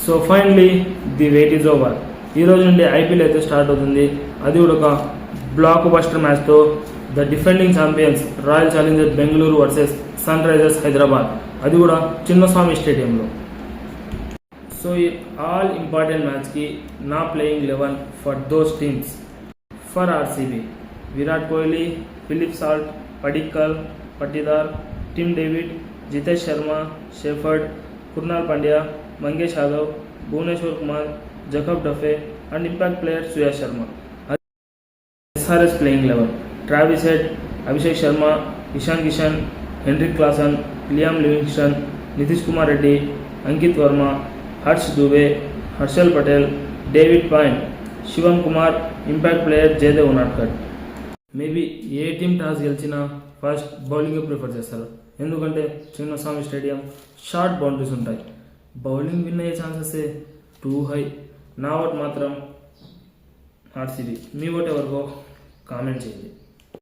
So finally the weight is over. ఈ రోజు నుండి ఐపీఎల్ అయితే స్టార్ట్ అవుతుంది. అది కూడా ఒక బ్లాక్ బస్టర్ మ్యాచ్తో the defending champions Royal Challengers Bengaluru versus Sunrisers Hyderabad, అది కూడా చిన్నస్వామి స్టేడియంలో. సో ఈ ఆల్ ఇంపార్టెంట్ మ్యాచ్కి నా playing 11 for those teams. For RCB, Virat Kohli, Philip Salt, Padikkal, Patidar, Tim David, Jitesh Sharma, Shepherd, Krunal Pandya, Mangesh Yadav, Bhuvneshwar Kumar, Jacob Duffy and impact player Suyash Sharma. SRH playing 11: Travis Head, Abhishek Sharma, Ishan Kishan, Heinrich Klaasen, Liam Livingstone, Nitish Kumar Reddy, Aniket Verma, Harsh Dubey, Harshal Patel, David Payne, Shivam Kumar, impact player Jaydev Unadkat. Maybe ఏ team toss గెలిచినా first bowling prefer చేస్తారు, ఎందుకంటే Chinnaswamy stadium, short boundaries ఉంటాయి. Bowling win అయ్యే chances two high. నా vote మాత్రం RCB. మీ vote ఎవరికో comment చేయండి.